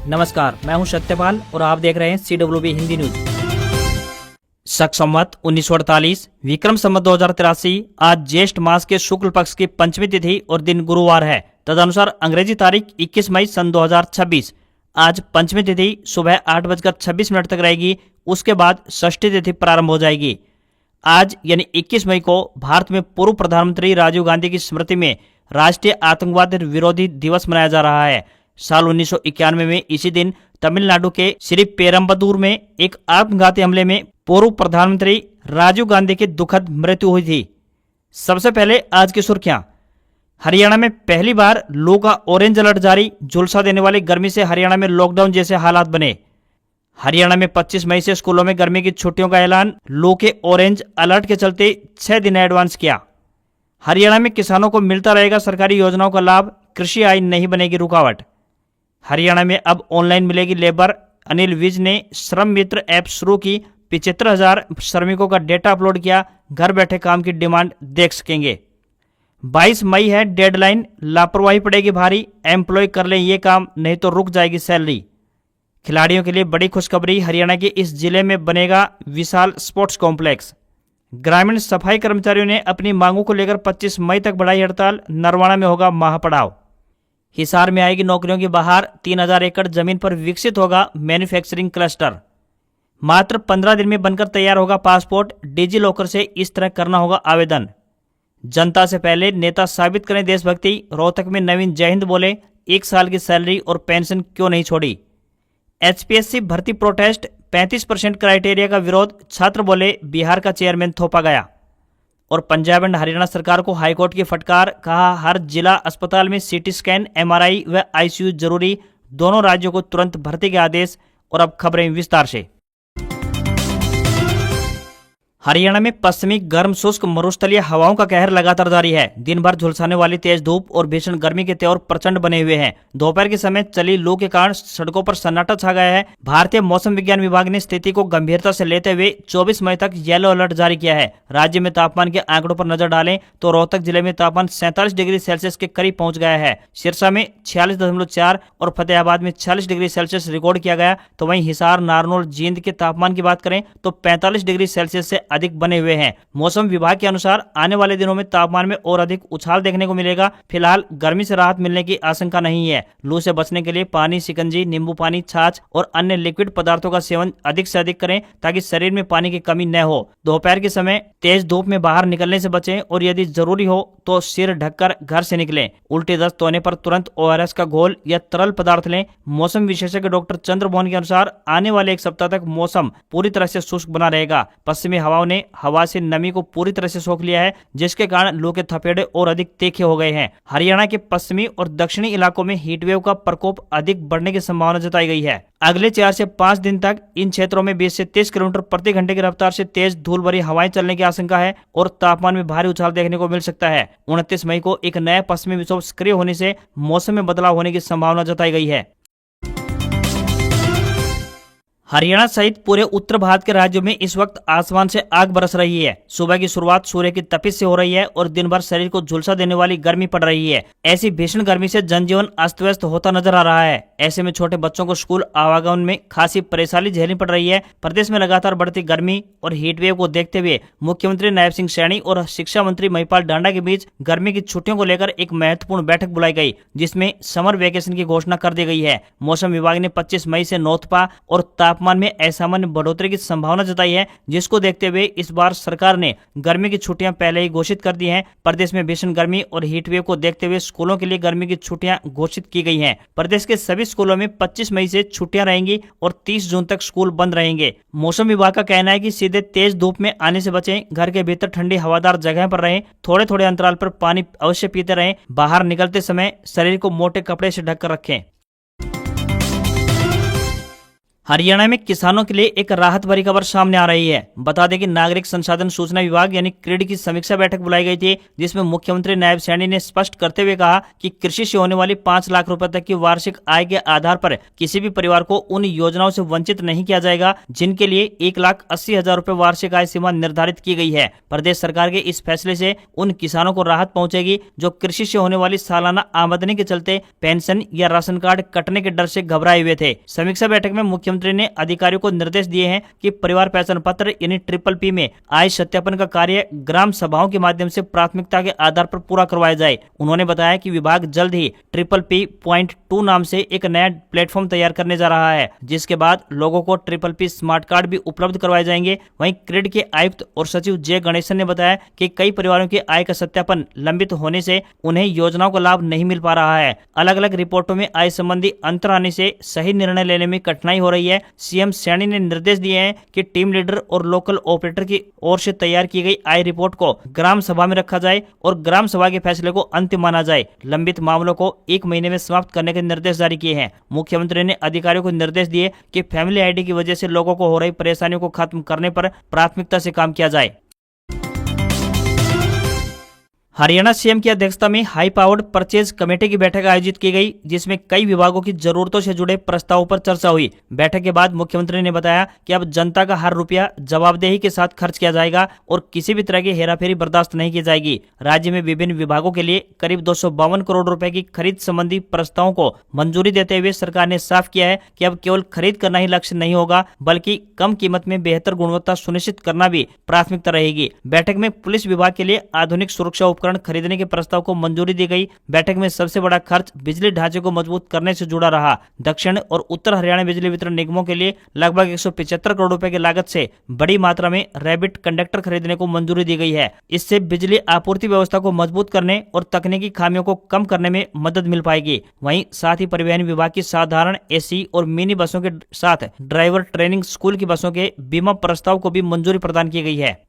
नमस्कार, मैं हूं सत्यपाल और आप देख रहे हैं CWB हिंदी न्यूज। शक संवत 1948 विक्रम संवत 2083 आज ज्येष्ठ मास के शुक्ल पक्ष की पंचमी तिथि और दिन गुरुवार है। तदनुसार अंग्रेजी तारीख 21 मई सन 2026 आज पंचमी तिथि सुबह 8:26 तक रहेगी। उसके बाद षष्ठी तिथि प्रारंभ हो जाएगी। आज यानी 21 मई को भारत में पूर्व प्रधानमंत्री राजीव गांधी की स्मृति में राष्ट्रीय आतंकवाद विरोधी दिवस मनाया जा रहा है। साल 1991 में इसी दिन तमिलनाडु के श्री पेरम्बदूर में एक आत्मघाती हमले में पूर्व प्रधानमंत्री राजीव गांधी की दुखद मृत्यु हुई थी। सबसे पहले आज की सुर्खियां। हरियाणा में पहली बार लू का ऑरेंज अलर्ट जारी। झुलसा देने वाली गर्मी से हरियाणा में लॉकडाउन जैसे हालात बने। हरियाणा में 25 मई से स्कूलों में गर्मी की छुट्टियों का ऐलान। लू के ऑरेंज अलर्ट के चलते 6 दिन एडवांस किया। हरियाणा में किसानों को मिलता रहेगा सरकारी योजनाओं का लाभ। कृषि आइन नहीं बनेगी रुकावट। हरियाणा में अब ऑनलाइन मिलेगी लेबर। अनिल विज ने श्रम मित्र ऐप शुरू की। 75,000 श्रमिकों का डेटा अपलोड किया। घर बैठे काम की डिमांड देख सकेंगे। 22 मई है डेडलाइन। लापरवाही पड़ेगी भारी। एम्प्लॉय कर लें ये काम, नहीं तो रुक जाएगी सैलरी। खिलाड़ियों के लिए बड़ी खुशखबरी। हरियाणा के इस जिले में बनेगा विशाल स्पोर्ट्स कॉम्प्लेक्स। ग्रामीण सफाई कर्मचारियों ने अपनी मांगों को लेकर 25 मई तक बढ़ाई हड़ताल। नरवाणा में होगा महापड़ाव। हिसार में आएगी नौकरियों की बहार। 3,000 एकड़ जमीन पर विकसित होगा मैन्युफैक्चरिंग क्लस्टर। मात्र 15 दिन में बनकर तैयार होगा पासपोर्ट। डिजी लॉकर से इस तरह करना होगा आवेदन। जनता से पहले नेता साबित करें देशभक्ति। रोहतक में नवीन जय हिंद बोले। 1 साल की सैलरी और पेंशन क्यों नहीं छोड़ी। HPSC भर्ती प्रोटेस्ट। 35% क्राइटेरिया का विरोध। छात्र बोले बिहार का चेयरमैन थोपा गया। और पंजाब एंड हरियाणा सरकार को हाईकोर्ट की फटकार। कहा हर जिला अस्पताल में CT स्कैन, MRI व ICU जरूरी। दोनों राज्यों को तुरंत भर्ती के आदेश। और अब खबरें विस्तार से। हरियाणा में पश्चिमी गर्म शुष्क मरुस्थलीय हवाओं का कहर लगातार जारी है। दिन भर झुलसाने वाली तेज धूप और भीषण गर्मी के तेवर प्रचंड बने हुए हैं। दोपहर के समय चली लू के कारण सड़कों पर सन्नाटा छा गया है। भारतीय मौसम विज्ञान विभाग ने स्थिति को गंभीरता से लेते हुए 24 मई तक येलो अलर्ट जारी किया है। राज्य में तापमान के आंकड़ों पर नजर डालें तो रोहतक जिले में तापमान 47 डिग्री सेल्सियस के करीब पहुंच गया है। सिरसा में 46.4 और फतेहाबाद में 46 डिग्री सेल्सियस रिकॉर्ड किया गया। तो वहीं हिसार, नारनौल, जींद के तापमान की बात करें तो 45 डिग्री सेल्सियस से अधिक बने हुए हैं। मौसम विभाग के अनुसार आने वाले दिनों में तापमान में और अधिक उछाल देखने को मिलेगा। फिलहाल गर्मी से राहत मिलने की आशंका नहीं है। लू से बचने के लिए पानी, शिकंजी, नींबू पानी, छाछ और अन्य लिक्विड पदार्थों का सेवन अधिक से अधिक करें ताकि शरीर में पानी की कमी न हो। दोपहर के समय तेज धूप में बाहर निकलने से बचें और यदि जरूरी हो तो सिर ढककर घर से निकलें। उल्टी दस्त होने पर तुरंत ORS का घोल या तरल पदार्थ लें। मौसम विशेषज्ञ डॉक्टर चंद्रमोहन के अनुसार आने वाले 1 सप्ताह तक मौसम पूरी तरह से शुष्क बना रहेगा। पश्चिमी हवाओं ने हवा से नमी को पूरी तरह से सोख लिया है, जिसके कारण लू के थपेड़े और अधिक तीखे हो गए हैं। हरियाणा के पश्चिमी और दक्षिणी इलाकों में हीटवेव का प्रकोप अधिक बढ़ने की संभावना जताई गई है। अगले 4 से 5 दिन तक इन क्षेत्रों में 20 से 30 किलोमीटर प्रति घंटे की रफ्तार से तेज धूल भरी हवाएं चलने की आशंका है और तापमान में भारी उछाल देखने को मिल सकता है। 29 मई को एक नया पश्चिमी विक्षोभ सक्रिय होने से मौसम में बदलाव होने की संभावना जताई गई है। हरियाणा सहित पूरे उत्तर भारत के राज्यों में इस वक्त आसमान से आग बरस रही है। सुबह की शुरुआत सूर्य की तपिश से हो रही है और दिन भर शरीर को झुलसा देने वाली गर्मी पड़ रही है। ऐसी भीषण गर्मी से जनजीवन अस्त व्यस्त होता नजर आ रहा है। ऐसे में छोटे बच्चों को स्कूल आवागमन में खासी परेशानी झेलनी पड़ रही है। प्रदेश में लगातार बढ़ती गर्मी और हीटवेव को देखते हुए मुख्यमंत्री नायब सिंह सैनी और शिक्षा मंत्री महिपाल डांडा के बीच गर्मी की छुट्टियों को लेकर एक महत्वपूर्ण बैठक बुलाई गई, जिसमें समर वेकेशन की घोषणा कर दी गई है। मौसम विभाग ने 25 मई से नौतपा और तापमान में असामान्य बढ़ोतरी की संभावना जताई है, जिसको देखते हुए इस बार सरकार ने गर्मी की छुट्टियां पहले ही घोषित कर दी हैं। प्रदेश में भीषण गर्मी और हीटवेव को देखते हुए स्कूलों के लिए गर्मी की छुट्टियां घोषित की गई हैं। प्रदेश के सभी स्कूलों में 25 मई से छुट्टियां रहेंगी और 30 जून तक स्कूल बंद रहेंगे। मौसम विभाग का कहना है कि सीधे तेज धूप में आने से बचें। घर के भीतर ठंडी हवादार जगह पर रहें। थोड़े थोड़े अंतराल पर पानी अवश्य पीते रहें। बाहर निकलते समय शरीर को मोटे कपड़े से ढककर रखें। हरियाणा में किसानों के लिए एक राहत भरी खबर सामने आ रही है। बता दें कि नागरिक संसाधन सूचना विभाग यानी क्रिड की समीक्षा बैठक बुलाई गई थी, जिसमें मुख्यमंत्री नायब सैनी ने स्पष्ट करते हुए कहा कि कृषि से होने वाली 5 लाख रुपए तक की वार्षिक आय के आधार पर किसी भी परिवार को उन योजनाओं से वंचित नहीं किया जाएगा जिनके लिए 1,80,000 रुपए वार्षिक आय सीमा निर्धारित की गई है। प्रदेश सरकार के इस फैसले से उन किसानों को राहत पहुंचेगी जो कृषि से होने वाली सालाना आमदनी के चलते पेंशन या राशन कार्ड कटने के डर से घबराए हुए थे। समीक्षा बैठक में मुख्यमंत्री ने अधिकारियों को निर्देश दिए हैं कि परिवार पहचान पत्र यानी PPP में आय सत्यापन का कार्य ग्राम सभाओं के माध्यम से प्राथमिकता के आधार पर पूरा करवाया जाए। उन्होंने बताया कि विभाग जल्द ही PPP.2 नाम से एक नया प्लेटफॉर्म तैयार करने जा रहा है, जिसके बाद लोगों को PPP स्मार्ट कार्ड भी उपलब्ध करवाए जाएंगे। वहीं क्रिड के आयुक्त और सचिव जे गणेशन ने बताया कि कई परिवारों की आय का सत्यापन लंबित होने से उन्हें योजनाओं का लाभ नहीं मिल पा रहा है। अलग अलग रिपोर्टों में आय संबंधी अंतर आने से सही निर्णय लेने में कठिनाई हो रही है। सीएम सैनी ने निर्देश दिए हैं कि टीम लीडर और लोकल ऑपरेटर की ओर से तैयार की गई आय रिपोर्ट को ग्राम सभा में रखा जाए और ग्राम सभा के फैसले को अंतिम माना जाए। लंबित मामलों को 1 महीने में समाप्त करने के निर्देश जारी किए हैं। मुख्यमंत्री ने अधिकारियों को निर्देश दिए कि फैमिली आईडी की वजह से लोगों को हो रही परेशानियों को खत्म करने पर प्राथमिकता से काम किया जाए। हरियाणा सीएम की अध्यक्षता में हाई पावर्ड परचेज कमेटी की बैठक आयोजित की गई, जिसमें कई विभागों की जरूरतों से जुड़े प्रस्तावों पर चर्चा हुई। बैठक के बाद मुख्यमंत्री ने बताया कि अब जनता का हर रुपया जवाबदेही के साथ खर्च किया जाएगा और किसी भी तरह की हेराफेरी बर्दाश्त नहीं की जाएगी। राज्य में विभिन्न विभागों के लिए करीब 252 करोड़ रुपए की खरीद संबंधी प्रस्तावों को मंजूरी देते हुए सरकार ने साफ किया है कि अब केवल खरीद करना ही लक्ष्य नहीं होगा, बल्कि कम कीमत में बेहतर गुणवत्ता सुनिश्चित करना भी प्राथमिकता रहेगी। बैठक में पुलिस विभाग के लिए आधुनिक सुरक्षा खरीदने के प्रस्ताव को मंजूरी दी गई। बैठक में सबसे बड़ा खर्च बिजली ढांचे को मजबूत करने से जुड़ा रहा। दक्षिण और उत्तर हरियाणा बिजली वितरण निगमों के लिए लगभग 175 करोड़ रुपए की लागत से बड़ी मात्रा में रैबिट कंडक्टर खरीदने को मंजूरी दी गई है। इससे बिजली आपूर्ति व्यवस्था को मजबूत करने और तकनीकी खामियों को कम करने में मदद मिल पाएगी। वहीं साथ ही परिवहन विभाग की साधारण एसी और मिनी बसों के साथ ड्राइवर ट्रेनिंग स्कूल की बसों के बीमा प्रस्ताव को भी मंजूरी प्रदान की गई है।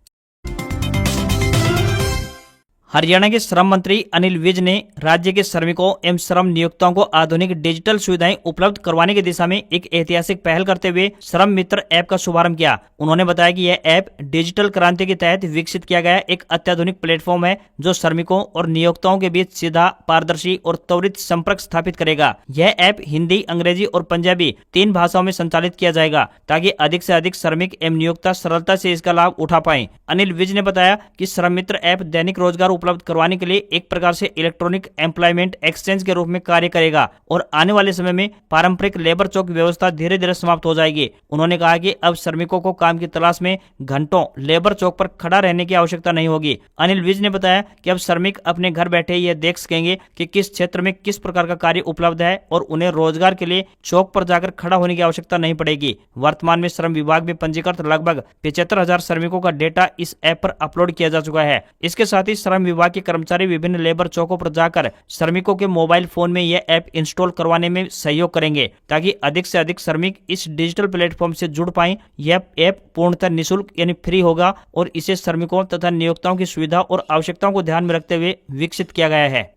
हरियाणा के श्रम मंत्री अनिल विज ने राज्य के श्रमिकों एवं श्रम नियोक्ताओं को आधुनिक डिजिटल सुविधाएं उपलब्ध करवाने की दिशा में एक ऐतिहासिक पहल करते हुए श्रम मित्र ऐप का शुभारंभ किया। उन्होंने बताया कि यह ऐप डिजिटल क्रांति के तहत विकसित किया गया एक अत्याधुनिक प्लेटफॉर्म है, जो श्रमिकों और नियोक्ताओं के बीच सीधा, पारदर्शी और त्वरित संपर्क स्थापित करेगा। यह ऐप हिंदी, अंग्रेजी और पंजाबी 3 भाषाओं में संचालित किया जाएगा, ताकि अधिक से अधिक श्रमिक एवं नियोक्ता सरलता से इसका लाभ उठा पाएं। अनिल विज ने बताया कि श्रम मित्र ऐप दैनिक रोजगार उपलब्ध करवाने के लिए एक प्रकार से इलेक्ट्रॉनिक एम्प्लॉयमेंट एक्सचेंज के रूप में कार्य करेगा और आने वाले समय में पारंपरिक लेबर चौक व्यवस्था धीरे धीरे समाप्त हो जाएगी। उन्होंने कहा कि अब श्रमिकों को काम की तलाश में घंटों लेबर चौक पर खड़ा रहने की आवश्यकता नहीं होगी। अनिल विज ने बताया कि अब श्रमिक अपने घर बैठे यह देख सकेंगे कि किस क्षेत्र में किस प्रकार का कार्य उपलब्ध है और उन्हें रोजगार के लिए चौक पर जाकर खड़ा होने की आवश्यकता नहीं पड़ेगी। वर्तमान में श्रम विभाग में पंजीकृत लगभग 75,000 श्रमिकों का डेटा इस ऐप पर अपलोड किया जा चुका है। इसके साथ ही श्रम विभाग के कर्मचारी विभिन्न लेबर चौकों पर जाकर श्रमिकों के मोबाइल फोन में यह ऐप इंस्टॉल करवाने में सहयोग करेंगे, ताकि अधिक से अधिक श्रमिक इस डिजिटल प्लेटफॉर्म से जुड़ पाएं। यह ऐप पूर्णतः निःशुल्क यानी फ्री होगा और इसे श्रमिकों तथा नियोक्ताओं की सुविधा और आवश्यकताओं को ध्यान में रखते हुए विकसित किया गया है।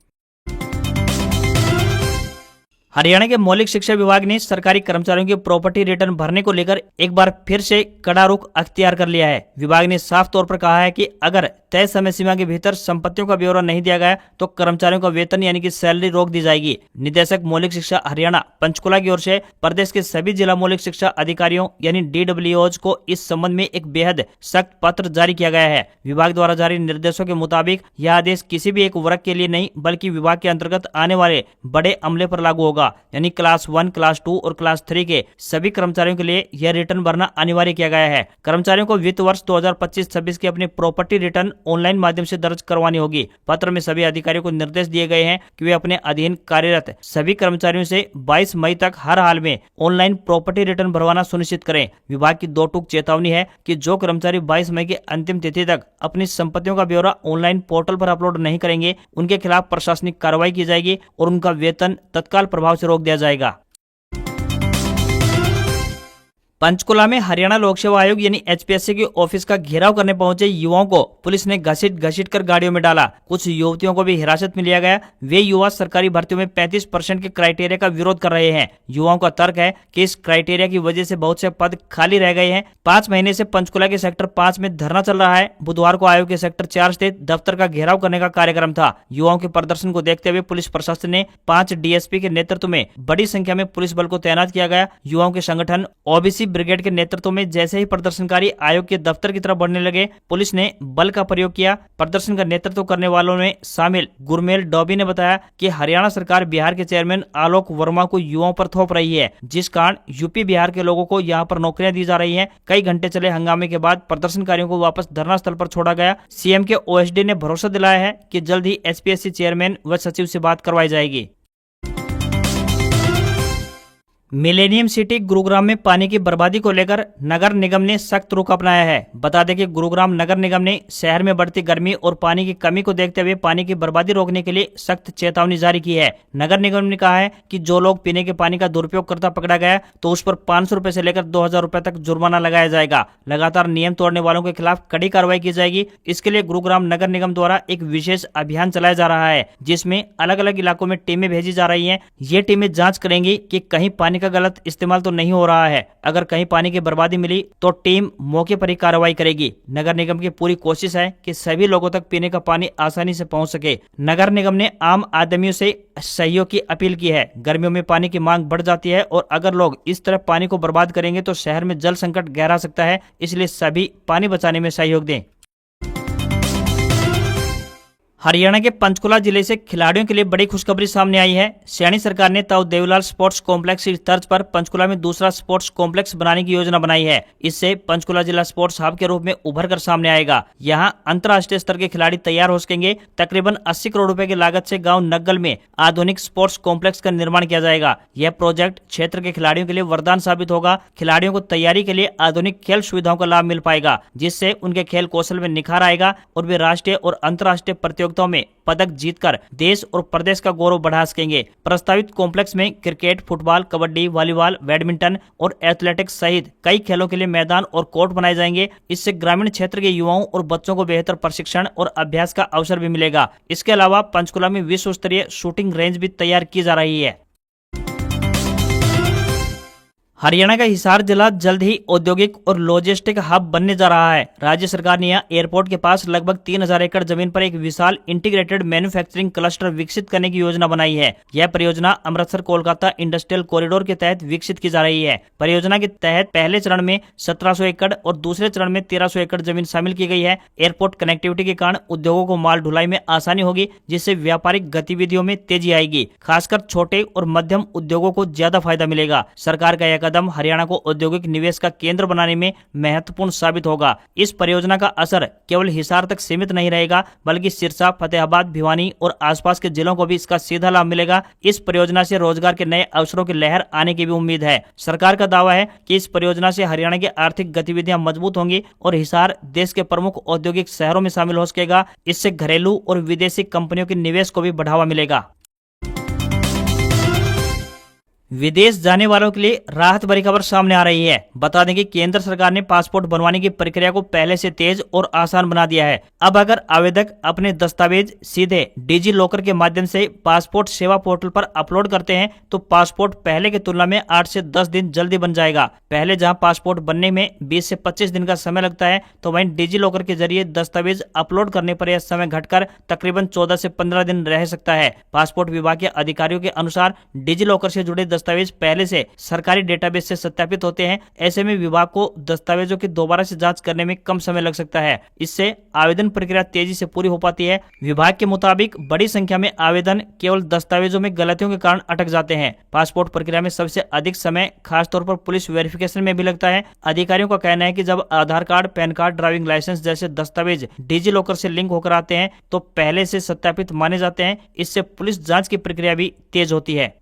हरियाणा के मौलिक शिक्षा विभाग ने सरकारी कर्मचारियों के प्रॉपर्टी रिटर्न भरने को लेकर एक बार फिर से कड़ा रुख अख्तियार कर लिया है। विभाग ने साफ तौर पर कहा है कि अगर तय समय सीमा के भीतर संपत्तियों का ब्यौरा नहीं दिया गया तो कर्मचारियों का वेतन यानी कि सैलरी रोक दी जाएगी। निदेशक मौलिक शिक्षा हरियाणा पंचकुला की ओर से प्रदेश के सभी जिला मौलिक शिक्षा अधिकारियों यानी DWOज को इस संबंध में एक बेहद सख्त पत्र जारी किया गया है। विभाग द्वारा जारी निर्देशों के मुताबिक यह आदेश किसी भी एक वर्ग के लिए नहीं, बल्कि विभाग के अंतर्गत आने वाले बड़े अमले पर लागू होगा। यानी क्लास 1, क्लास 2 और क्लास 3 के सभी कर्मचारियों के लिए यह रिटर्न भरना अनिवार्य किया गया है। कर्मचारियों को वित्त वर्ष 2025-26 की अपनी प्रॉपर्टी रिटर्न ऑनलाइन माध्यम से दर्ज करवानी होगी। पत्र में सभी अधिकारियों को निर्देश दिए गए हैं कि वे अपने अधीन कार्यरत सभी कर्मचारियों से 22 मई तक हर हाल में ऑनलाइन प्रॉपर्टी रिटर्न भरवाना सुनिश्चित करें। विभाग की 2 टूक चेतावनी है कि जो कर्मचारी 22 मई की अंतिम तिथि तक अपनी संपत्तियों का ब्यौरा ऑनलाइन पोर्टल पर अपलोड नहीं करेंगे, उनके खिलाफ प्रशासनिक कार्रवाई की जाएगी और उनका वेतन तत्काल प्रभाव से रोक दिया जाएगा। पंचकुला में हरियाणा लोक सेवा आयोग यानी एचपीएससी के ऑफिस का घेराव करने पहुंचे युवाओं को पुलिस ने घसीट कर गाड़ियों में डाला। कुछ युवतियों को भी हिरासत में लिया गया। वे युवा सरकारी भर्तियों में 35% के क्राइटेरिया का विरोध कर रहे हैं। युवाओं का तर्क है कि इस क्राइटेरिया की वजह से बहुत से पद खाली रह गए हैं। 5 महीने से पंचकुला के सेक्टर 5 में धरना चल रहा है। बुधवार को आयोग के सेक्टर 4 स्थित दफ्तर का घेराव करने का कार्यक्रम था। युवाओं के प्रदर्शन को देखते हुए पुलिस प्रशासन ने 5 डीएसपी के नेतृत्व में बड़ी संख्या में पुलिस बल को तैनात किया गया। युवाओं के संगठन ओबीसी ब्रिगेड के नेतृत्व में जैसे ही प्रदर्शनकारी आयोग के दफ्तर की तरफ बढ़ने लगे, पुलिस ने बल का प्रयोग किया। प्रदर्शन का नेतृत्व करने वालों में शामिल गुरमेल डॉबी ने बताया कि हरियाणा सरकार बिहार के चेयरमैन आलोक वर्मा को युवाओं पर थोप रही है, जिस कारण यूपी बिहार के लोगों को यहां पर नौकरियां दी जा रही हैं। कई घंटे चले हंगामे के बाद प्रदर्शनकारियों को वापस धरना स्थल पर छोड़ा गया। सीएम के ओएसडी ने भरोसा दिलाया है कि जल्द ही एचपीएससी चेयरमैन व सचिव से बात करवाई जाएगी। मिलेनियम सिटी गुरुग्राम में पानी की बर्बादी को लेकर नगर निगम ने सख्त रुख अपनाया है। बता दें कि गुरुग्राम नगर निगम ने शहर में बढ़ती गर्मी और पानी की कमी को देखते हुए पानी की बर्बादी रोकने के लिए सख्त चेतावनी जारी की है। नगर निगम ने कहा है कि जो लोग पीने के पानी का दुरुपयोग करता पकड़ा गया तो उस पर 500 रुपए से लेकर 2000 रुपए तक जुर्माना लगाया जाएगा। लगातार नियम तोड़ने वालों के खिलाफ कड़ी कार्रवाई की जाएगी। इसके लिए गुरुग्राम नगर निगम द्वारा एक विशेष अभियान चलाया जा रहा है, जिसमें अलग अलग इलाकों में टीमें भेजी जा रही है। ये टीमें जाँच करेंगी कि कहीं पानी का गलत इस्तेमाल तो नहीं हो रहा है। अगर कहीं पानी की बर्बादी मिली तो टीम मौके पर ही कार्रवाई करेगी। नगर निगम की पूरी कोशिश है कि सभी लोगों तक पीने का पानी आसानी से पहुंच सके। नगर निगम ने आम आदमियों से सहयोग की अपील की है। गर्मियों में पानी की मांग बढ़ जाती है और अगर लोग इस तरह पानी को बर्बाद करेंगे तो शहर में जल संकट गहरा सकता है। इसलिए सभी पानी बचाने में सहयोग दें। हरियाणा के पंचकुला जिले से खिलाड़ियों के लिए बड़ी खुशखबरी सामने आई है। सैनी सरकार ने ताऊ देवीलाल स्पोर्ट्स कॉम्प्लेक्स की तर्ज पर पंचकुला में दूसरा स्पोर्ट्स कॉम्प्लेक्स बनाने की योजना बनाई है। इससे पंचकुला जिला स्पोर्ट्स हब के रूप में उभर कर सामने आएगा। यहाँ अंतर्राष्ट्रीय स्तर के खिलाड़ी तैयार हो सकेंगे। तकरीबन 80 करोड़ रुपए की लागत से गाँव नग्गल में आधुनिक स्पोर्ट्स कॉम्प्लेक्स का निर्माण किया जाएगा। यह प्रोजेक्ट क्षेत्र के खिलाड़ियों के लिए वरदान साबित होगा। खिलाड़ियों को तैयारी के लिए आधुनिक खेल सुविधाओं का लाभ मिल पाएगा, जिससे उनके खेल कौशल में निखार आएगा और वे राष्ट्रीय और अंतर्राष्ट्रीय प्रतियोगिताओं में पदक जीतकर देश और प्रदेश का गौरव बढ़ा सकेंगे। प्रस्तावित कॉम्प्लेक्स में cricket, football, kabaddi, volleyball, badminton और एथलेटिक्स सहित कई खेलों के लिए मैदान और कोर्ट बनाए जाएंगे। इससे ग्रामीण क्षेत्र के युवाओं और बच्चों को बेहतर प्रशिक्षण और अभ्यास का अवसर भी मिलेगा। इसके अलावा पंचकुला में विश्व स्तरीय शूटिंग रेंज भी तैयार की जा रही है। हरियाणा का हिसार जिला जल्द ही औद्योगिक और लॉजिस्टिक हब बनने जा रहा है। राज्य सरकार ने यहाँ एयरपोर्ट के पास लगभग 3000 एकड़ जमीन पर एक विशाल इंटीग्रेटेड मैन्युफैक्चरिंग क्लस्टर विकसित करने की योजना बनाई है। यह परियोजना अमृतसर कोलकाता इंडस्ट्रियल कॉरिडोर के तहत विकसित की जा रही है। परियोजना के तहत पहले चरण में 1700 एकड़ और दूसरे चरण में 1300 एकड़ जमीन शामिल की गई है। एयरपोर्ट कनेक्टिविटी के कारण उद्योगों को माल ढुलाई में आसानी होगी, जिससे व्यापारिक गतिविधियों में तेजी आएगी। खासकर छोटे और मध्यम उद्योगों को ज्यादा फायदा मिलेगा। सरकार का यह कदम हरियाणा को औद्योगिक निवेश का केंद्र बनाने में महत्वपूर्ण साबित होगा। इस परियोजना का असर केवल हिसार तक सीमित नहीं रहेगा, बल्कि सिरसा, फतेहाबाद, भिवानी और आसपास के जिलों को भी इसका सीधा लाभ मिलेगा। इस परियोजना से रोजगार के नए अवसरों की लहर आने की भी उम्मीद है। सरकार का दावा है कि इस परियोजना से हरियाणा की आर्थिक गतिविधियां मजबूत होंगी और हिसार देश के प्रमुख औद्योगिक शहरों में शामिल हो सकेगा। इससे घरेलू और विदेशी कंपनियों के निवेश को भी बढ़ावा मिलेगा। विदेश जाने वालों के लिए राहत भरी खबर सामने आ रही है। बता दें कि केंद्र सरकार ने पासपोर्ट बनवाने की प्रक्रिया को पहले से तेज और आसान बना दिया है। अब अगर आवेदक अपने दस्तावेज सीधे डिजी लॉकर के माध्यम से पासपोर्ट सेवा पोर्टल पर अपलोड करते हैं तो पासपोर्ट पहले की तुलना में 8 से 10 दिन जल्दी बन जाएगा। पहले जहां पासपोर्ट बनने में 20 से 25 दिन का समय लगता है, तो वहीं डिजी लॉकर के जरिए दस्तावेज अपलोड करने पर यह समय घटकर तकरीबन 14 से 15 दिन रह सकता है। पासपोर्ट विभाग के अधिकारियों के अनुसार डिजी लॉकर से जुड़े दस्तावेज पहले से सरकारी डेटाबेस से सत्यापित होते हैं। ऐसे में विभाग को दस्तावेजों की दोबारा से जांच करने में कम समय लग सकता है। इससे आवेदन प्रक्रिया तेजी से पूरी हो पाती है। विभाग के मुताबिक बड़ी संख्या में आवेदन केवल दस्तावेजों में गलतियों के कारण अटक जाते हैं। पासपोर्ट प्रक्रिया में सबसे अधिक समय खासतौर पर पुलिस वेरिफिकेशन में भी लगता है। अधिकारियों का कहना है कि जब Aadhaar card, PAN card, driving licence जैसे दस्तावेज डिजी लॉकर से लिंक होकर आते हैं तो पहले से सत्यापित माने जाते हैं। इससे पुलिस जांच की प्रक्रिया भी तेज होती है।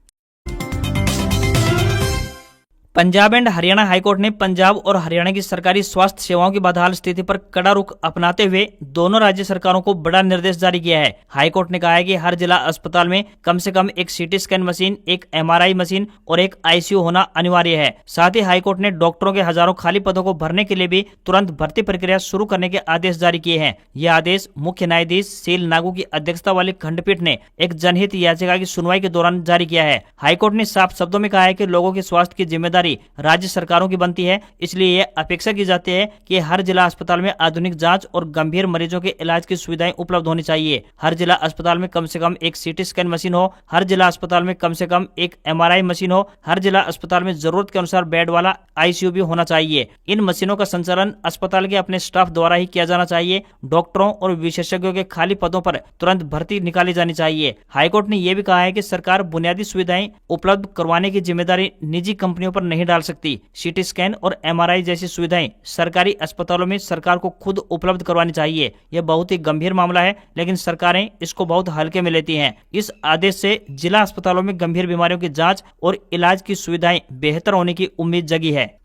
पंजाब एंड हरियाणा हाईकोर्ट ने पंजाब और हरियाणा की सरकारी स्वास्थ्य सेवाओं की बदहाल स्थिति पर कड़ा रुख अपनाते हुए दोनों राज्य सरकारों को बड़ा निर्देश जारी किया है। हाईकोर्ट ने कहा है कि हर जिला अस्पताल में कम से कम एक सीटी स्कैन मशीन, एक एमआरआई मशीन और एक आईसीयू होना अनिवार्य है। साथ ही हाईकोर्ट ने डॉक्टरों के हजारों खाली पदों को भरने के लिए भी तुरंत भर्ती प्रक्रिया शुरू करने के आदेश जारी किए हैं। यह आदेश मुख्य न्यायाधीश सील नागू की अध्यक्षता वाली खंडपीठ ने एक जनहित याचिका की सुनवाई के दौरान जारी किया है। हाईकोर्ट ने साफ शब्दों में कहा है कि लोगों के स्वास्थ्य की जिम्मेदारी राज्य सरकारों की बनती है, इसलिए यह अपेक्षा की जाती है कि हर जिला अस्पताल में आधुनिक जांच और गंभीर मरीजों के इलाज की सुविधाएं उपलब्ध होनी चाहिए। हर जिला अस्पताल में कम से कम एक सीटी स्कैन मशीन हो, हर जिला अस्पताल में कम से कम एक एमआरआई मशीन हो, हर जिला अस्पताल में जरूरत के अनुसार बेड वाला आईसीयू भी होना चाहिए। इन मशीनों का संचालन अस्पताल के अपने स्टाफ द्वारा ही किया जाना चाहिए। डॉक्टरों और विशेषज्ञों के खाली पदों पर तुरंत भर्ती निकाली जानी चाहिए। हाईकोर्ट ने यह भी कहा है कि सरकार बुनियादी सुविधाएं उपलब्ध करवाने की जिम्मेदारी निजी कंपनियों पर नहीं डाल सकती। सीटी स्कैन और एमआरआई जैसी सुविधाएं सरकारी अस्पतालों में सरकार को खुद उपलब्ध करवानी चाहिए। यह बहुत ही गंभीर मामला है, लेकिन सरकारें इसको बहुत हल्के में लेती हैं। इस आदेश से जिला अस्पतालों में गंभीर बीमारियों की जांच और इलाज की सुविधाएं बेहतर होने की उम्मीद जगी है।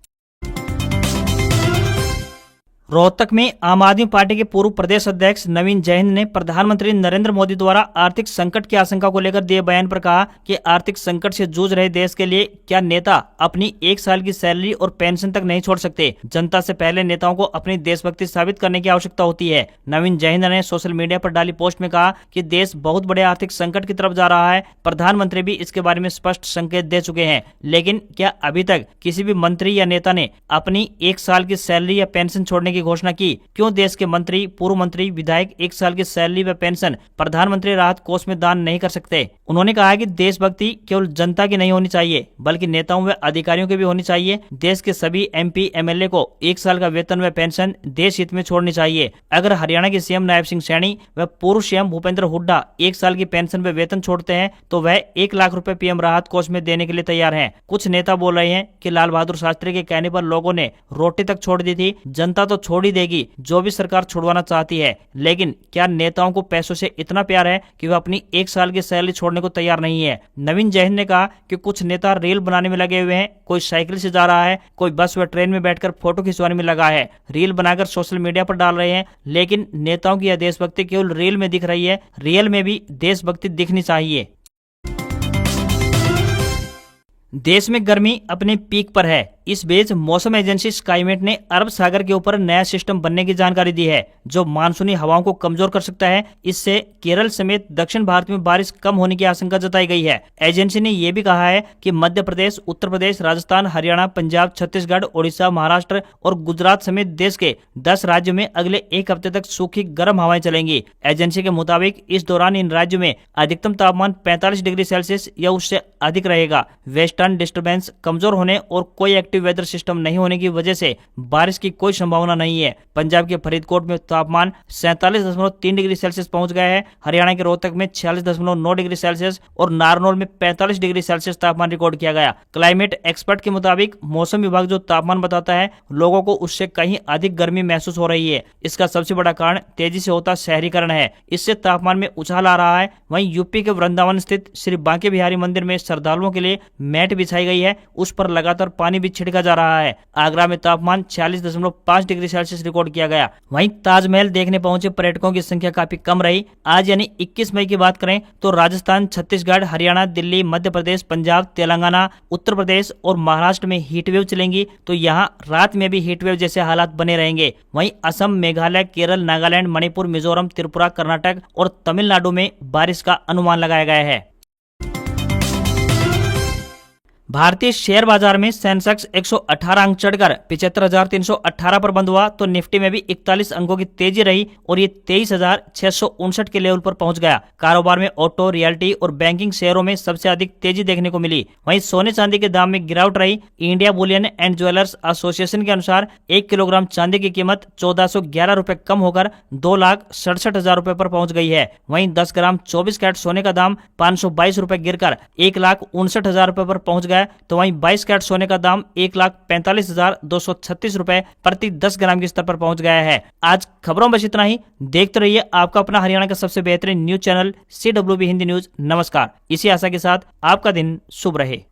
रोहतक में आम आदमी पार्टी के पूर्व प्रदेश अध्यक्ष नवीन जैन ने प्रधानमंत्री नरेंद्र मोदी द्वारा आर्थिक संकट की आशंका को लेकर दिए बयान पर कहा कि आर्थिक संकट से जूझ रहे देश के लिए क्या नेता अपनी 1 साल की सैलरी और पेंशन तक नहीं छोड़ सकते। जनता से पहले नेताओं को अपनी देशभक्ति साबित करने की आवश्यकता होती है। नवीन जैन ने सोशल मीडिया पर डाली पोस्ट में कहा कि देश बहुत बड़े आर्थिक संकट की तरफ जा रहा है। प्रधानमंत्री भी इसके बारे में स्पष्ट संकेत दे चुके हैं, लेकिन क्या अभी तक किसी भी मंत्री या नेता ने अपनी 1 साल की सैलरी या पेंशन छोड़ने की घोषणा की? क्यों देश के मंत्री, पूर्व मंत्री, विधायक 1 साल की सैलरी व पेंशन प्रधानमंत्री राहत कोष में दान नहीं कर सकते? उन्होंने कहा कि देशभक्ति केवल जनता की नहीं होनी चाहिए, बल्कि नेताओं व अधिकारियों की भी होनी चाहिए। देश के सभी एमपी एमएलए को 1 साल का वेतन व पेंशन देश हित में छोड़नी चाहिए। अगर हरियाणा के सीएम नायब सिंह सैनी व पूर्व सीएम भूपेंद्र हुड्डा 1 साल की पेंशन व वेतन छोड़ते हैं तो वह 1 लाख रुपए पीएम राहत कोष में देने के लिए तैयार हैं। कुछ नेता बोल रहे हैं कि लाल बहादुर शास्त्री के कहने पर लोगों ने रोटी तक छोड़ दी थी। जनता तो छोड़ ही देगी जो भी सरकार छुड़वाना चाहती है, लेकिन क्या नेताओं को पैसों से इतना प्यार है कि वह अपनी 1 साल की सैलरी छोड़ने को तैयार नहीं है? नवीन जैन ने कहा कि कुछ नेता रेल बनाने में लगे हुए हैं, कोई साइकिल से जा रहा है, कोई बस व ट्रेन में बैठकर फोटो खिंचवाने में लगा है, रील बनाकर सोशल मीडिया पर डाल रहे हैं। लेकिन नेताओं की यह देशभक्ति केवल रील में दिख रही है, रियल में भी देशभक्ति दिखनी चाहिए। देश में गर्मी अपने पीक पर है। इस बीच मौसम एजेंसी स्काईमेट ने अरब सागर के ऊपर नया सिस्टम बनने की जानकारी दी है, जो मानसूनी हवाओं को कमजोर कर सकता है। इससे केरल समेत दक्षिण भारत में बारिश कम होने की आशंका जताई गई है। एजेंसी ने यह भी कहा है कि मध्य प्रदेश, उत्तर प्रदेश, राजस्थान, हरियाणा, पंजाब, छत्तीसगढ़, ओडिशा, महाराष्ट्र और गुजरात समेत देश के 10 राज्यों में अगले 1 हफ्ते तक सूखी गर्म हवाएं चलेंगी। एजेंसी के मुताबिक इस दौरान इन राज्यों में अधिकतम तापमान 45 डिग्री सेल्सियस या उससे अधिक रहेगा। वेस्टर्न डिस्टर्बेंस कमजोर होने और कोई एक्टिव वेदर सिस्टम नहीं होने की वजह से बारिश की कोई संभावना नहीं है। पंजाब के फरीदकोट में तापमान 47.3 डिग्री सेल्सियस पहुंच गया है। हरियाणा के रोहतक में 46.9 डिग्री सेल्सियस और नारनौल में 45 डिग्री सेल्सियस तापमान रिकॉर्ड किया गया। क्लाइमेट एक्सपर्ट के मुताबिक मौसम विभाग जो तापमान बताता है, लोगों को उससे कहीं अधिक गर्मी महसूस हो रही है। इसका सबसे बड़ा कारण तेजी से होता शहरीकरण है। इससे तापमान में उछाल आ रहा है। वहीं यूपी के वृंदावन स्थित श्री बांके बिहारी मंदिर में श्रद्धालुओं के लिए मैट बिछाई गई है, उस पर लगातार पानी भी छिड़का जा रहा है। आगरा में तापमान 46.5 डिग्री सेल्सियस रिकॉर्ड किया गया। वहीं ताजमहल देखने पहुंचे पर्यटकों की संख्या काफी कम रही। आज यानी 21 मई की बात करें तो राजस्थान, छत्तीसगढ़, हरियाणा, दिल्ली, मध्य प्रदेश, पंजाब, तेलंगाना, उत्तर प्रदेश और महाराष्ट्र में हीटवेव चलेंगी, तो यहाँ रात में भी हीटवेव जैसे हालात बने रहेंगे। वहीं असम, मेघालय, केरल, नागालैंड, मणिपुर, मिजोरम, त्रिपुरा, कर्नाटक और तमिलनाडु में बारिश का अनुमान लगाया गया है। भारतीय शेयर बाजार में सेंसेक्स 118 अंक चढ़कर 75,318 पर बंद हुआ, तो निफ्टी में भी 41 अंकों की तेजी रही और ये 23,659 के लेवल पर पहुंच गया। कारोबार में ऑटो, रियल्टी और बैंकिंग शेयरों में सबसे अधिक तेजी देखने को मिली। वहीं सोने चांदी के दाम में गिरावट रही। India Boolean and jewellers association के अनुसार 1 किलोग्राम चांदी की कीमत 1411 रुपए कम होकर 2,67,000 रुपए पर पहुंच गई है। वहीं 10 ग्राम 24 कैरेट सोने का दाम 522 रुपए गिरकर 1,59,000 रुपए पर पहुंच गया, तो वहीं 22 कैरेट सोने का दाम 1,45,236 रुपए प्रति 10 ग्राम के स्तर पर पहुंच गया है। आज खबरों में बस इतना ही। देखते रहिए आपका अपना हरियाणा का सबसे बेहतरीन news channel CWB Hindi news. नमस्कार। इसी आशा के साथ आपका दिन शुभ रहे।